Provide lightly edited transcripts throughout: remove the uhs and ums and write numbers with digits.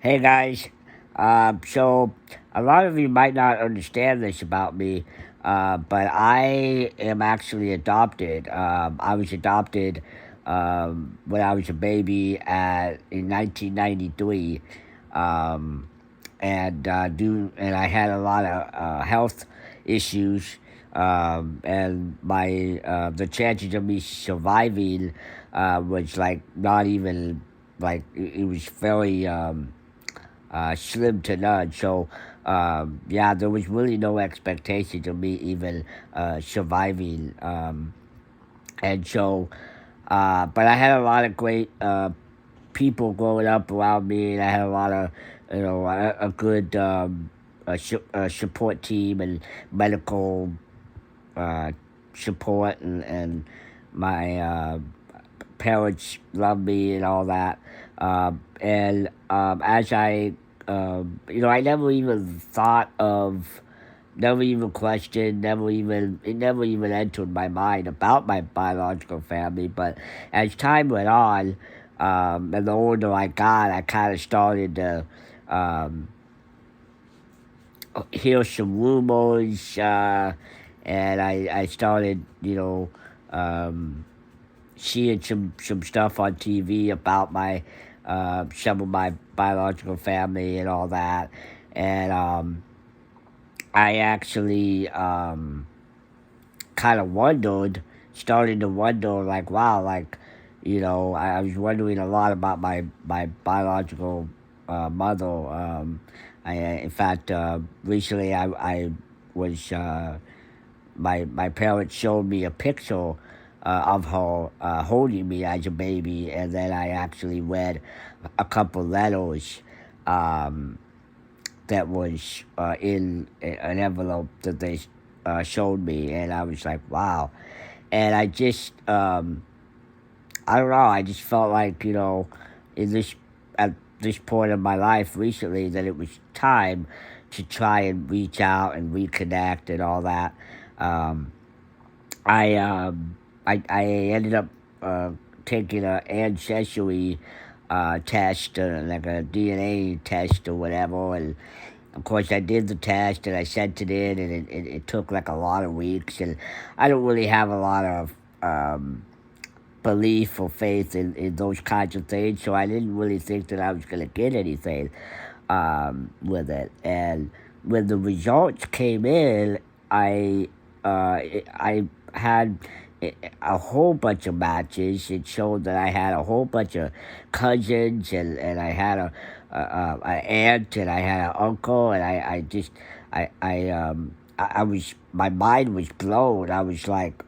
Hey guys, so a lot of you might not understand this about me, but I am actually adopted. I was adopted when I was a baby in 1993, um, and I had a lot of health issues, and my the chances of me surviving was like not even like it was very slim to none. So, yeah, there was really no expectation of me even surviving. And so, but I had a lot of great people growing up around me, and I had a lot of, a good support team and medical uh, support, and my parents loved me and all that. And as I never even thought of, never even questioned, it never even entered my mind about my biological family. But as time went on, and the older I got, I kind of started to um, hear some rumors, and I started, um, seeing some stuff on TV about my some of my biological family and all that, and I actually kind of started to wonder, like, wow, like, I was wondering a lot about my biological mother. In fact, recently I was my parents showed me a picture of her holding me as a baby, and then I actually read a couple letters um, that was in an envelope that they showed me, and I was like, wow. And I don't know, I just felt like, in this at this point in my life recently, that it was time to try and reach out and reconnect and all that. Um, I I ended up uh, taking an ancestry test, like a DNA test or whatever, and of course I did the test and I sent it in, and it took like a lot of weeks, and I don't really have a lot of belief or faith in those kinds of things, so I didn't really think that I was going to get anything with it. And when the results came in, I had a whole bunch of matches. It showed that I had a whole bunch of cousins, and I had an aunt, and I had an uncle, and I just I was, my mind was blown. I was like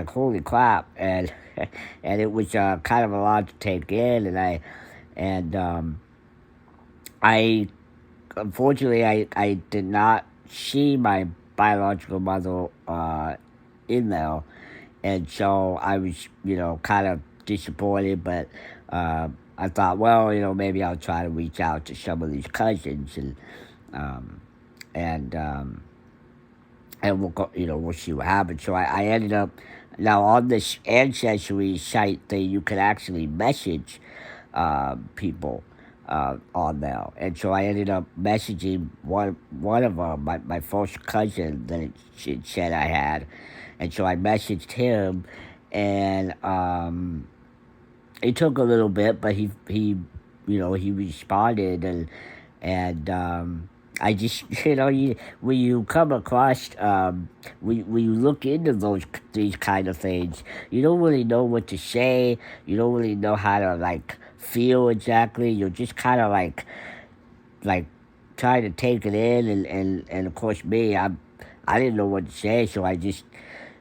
holy crap, and and it was kind of a lot to take in, and I unfortunately I did not see my biological mother in there, and so I was, kind of disappointed, but I thought, well, maybe I'll try to reach out to some of these cousins, um, and um, and we'll go, we'll see what happens. So I ended up, now on this ancestry site thing, you can actually message people on there, and so I ended up messaging one of them, my first cousin that it said I had, and so I messaged him, and it took a little bit, but he responded, and I just when you come across when you look into these kind of things, you don't really know what to say. You don't really know how to like feel exactly. You're just kind of like trying to take it in, and of course me, I didn't know what to say, so I just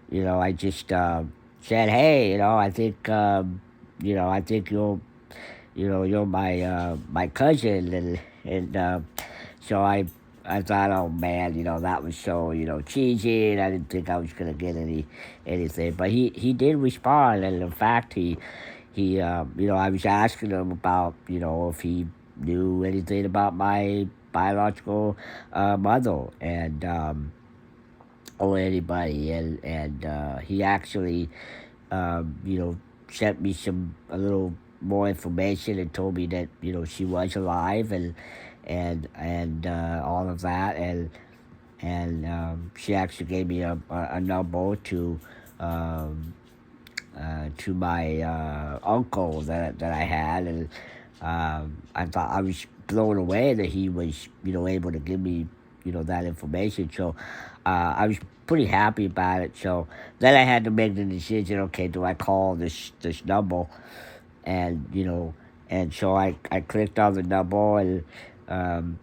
said, hey, I think you're my cousin, and so I thought, oh man, that was so cheesy, and I didn't think I was gonna get anything. But he did respond, and in fact he I was asking him about if he knew anything about my biological mother, and or anybody, and he actually, sent me a little more information and told me that she was alive and all of that and she actually gave me a number to my uncle that I had, and I thought I was blown away that he was able to give me that information. So I was pretty happy about it. So then I had to make the decision. Okay, do I call this number? And and so I clicked on the number um,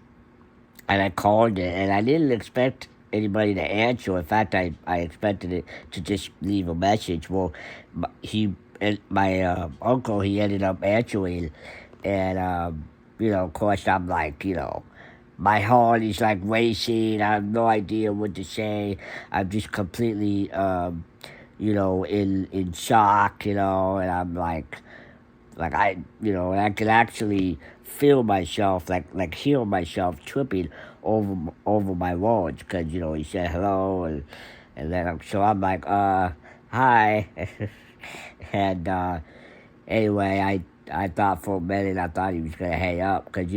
and I called it, and I didn't expect anybody to answer. In fact, I expected it to just leave a message. Well, my uncle, he ended up answering, and of course, I'm like, my heart is like racing. I have no idea what to say. I'm just completely, in shock, and I'm like and I could actually feel myself, hear myself tripping over my words, because he said hello, and then I'm like, hi. And anyway, I thought for a minute, I thought he was gonna hang up, because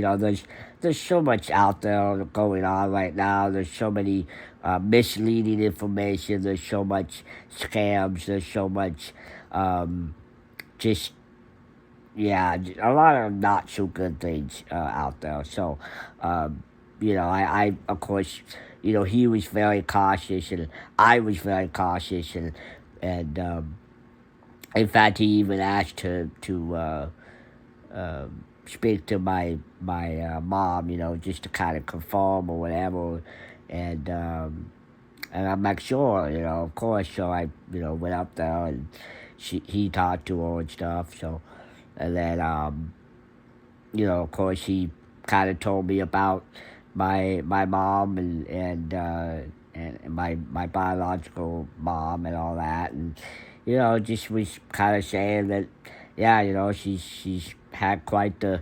there's so much out there going on right now. There's so many misleading information. There's so much scams. There's so much just yeah, a lot of not so good things out there. So, I of course, he was very cautious, and I was very cautious, and in fact, he even asked to speak to my mom, just to kind of confirm or whatever, and and I'm like, sure, of course. So I, went up there, and he talked to her and stuff. So, and then, of course, he kind of told me about my mom and my biological mom and all that, and just was kind of saying that, yeah, she's had quite the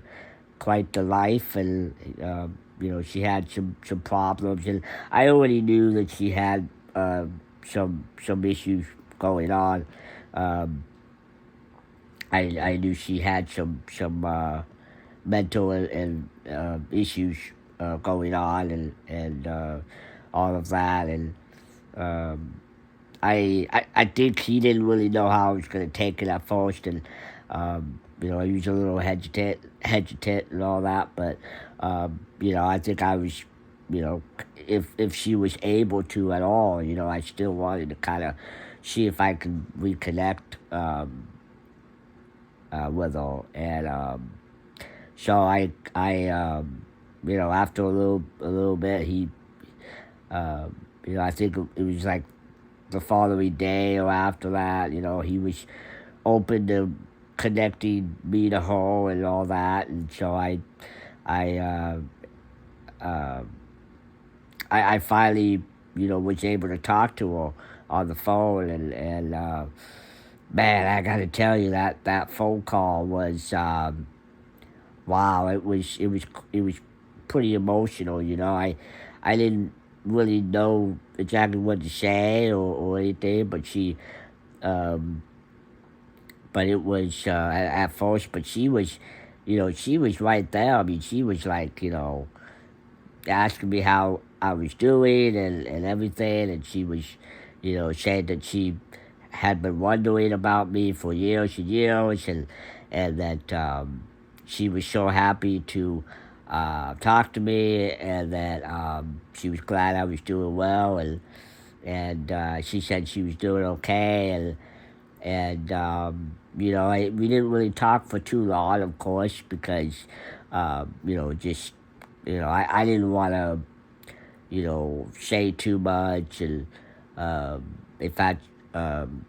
life, and she had some problems, and I already knew that she had some issues going on. Um, I knew she had some mental and issues going on, and all of that, and um, I think he didn't really know how I was going to take it at first, and he was a little hesitant and all that, but I think I was, if she was able to at all, I still wanted to kind of see if I could reconnect with her, and so after a little bit, he I think it was like the following day or after that, he was open to connecting me to her and all that, and so I, uh, uh, I finally, was able to talk to her on the phone, and man, I got to tell you that phone call was wow. It was pretty emotional. I didn't really know exactly what to say or anything, um, but it was at first. But she was right there. I mean, she was like, asking me how I was doing and everything, and she was, saying that she had been wondering about me for years and years, and that she was so happy to talk to me, and that she was glad I was doing well, and she said she was doing okay, and we didn't really talk for too long, of course, because just I didn't want to say too much, and in fact,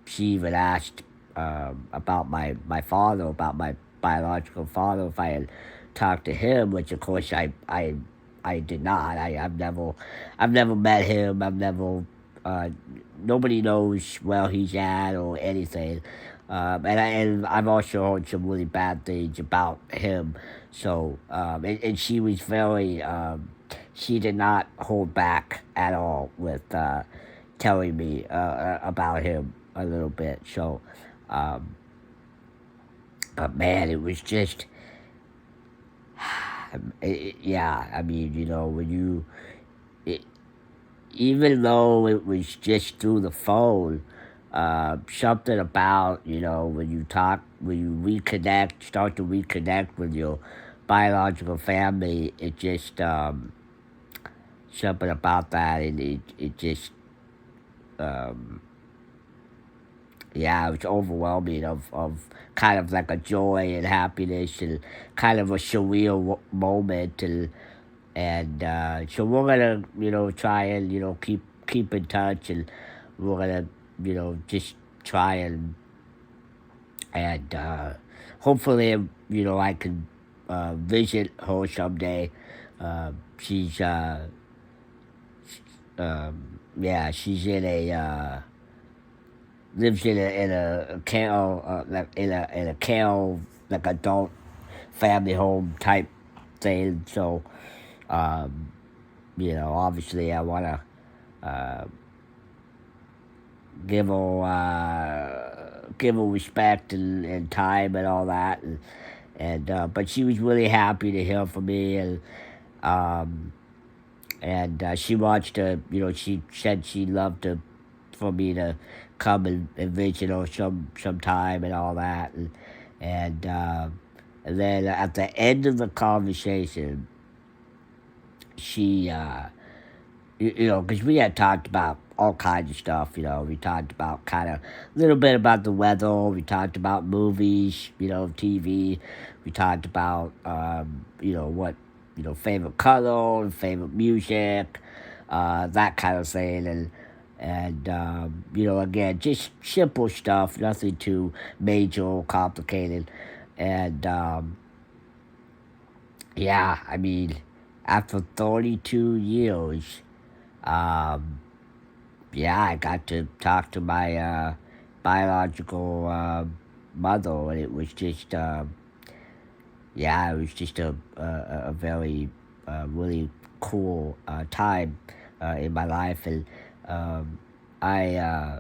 she even asked about my father, about my biological father, if I had talked to him, which of course I did not. I've never met him. Uh, Nobody knows where he's at or anything. And I've also heard some really bad things about him. So, and she was very, she did not hold back at all with telling me about him a little bit. So, um, But man, it was just, yeah. I mean, when it, even though it was just through the phone, something about when you reconnect, start to reconnect with your biological family, it just something about that, and it just um, yeah, it was overwhelming of kind of like a joy and happiness and kind of a surreal moment and so we're gonna try and keep in touch and we're gonna just try and hopefully I can visit her someday. She's yeah, she's in a lives in a care like in a care like adult family home type thing. So um, obviously I wanna uh, give her respect and time and all that and but she was really happy to hear from me um and she wants to she said she'd love to for me to come and visit her sometime and all that and then at the end of the conversation she because we had talked about all kinds of stuff. We talked about kind of a little bit about the weather. We talked about movies, TV. We talked about, what, favorite color, favorite music, that kind of thing. And again, just simple stuff, nothing too major or complicated. And yeah, I mean, after 32 years, um, yeah, I got to talk to my biological mother, and it was just, yeah, it was just a very, really cool time in my life. And I,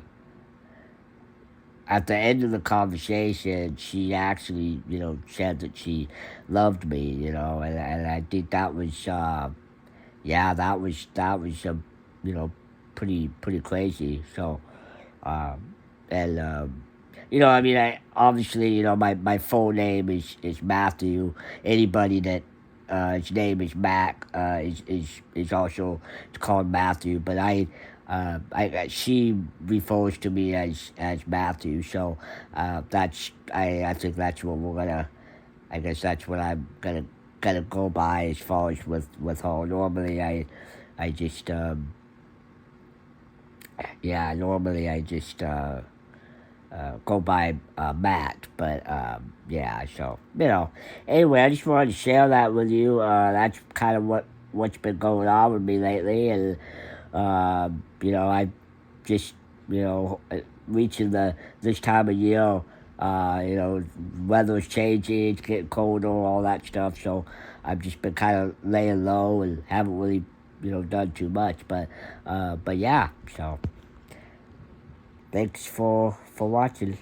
at the end of the conversation, she actually, said that she loved me, and I think that was, yeah, that was you know, pretty crazy. So, and I mean, I obviously, my full name is Matthew. Anybody that his name is Mac is also called Matthew. But she refers to me as Matthew. So I think that's what we're gonna. I guess that's what I'm gonna go by as far as with her. Normally, I just yeah, normally I just go by Matt, but yeah. So anyway, I just wanted to share that with you. That's kind of what's been going on with me lately, and I just reaching this time of year. Weather's changing, it's getting colder, all that stuff. So I've just been kind of laying low and haven't really done too much. But yeah. So thanks for watching.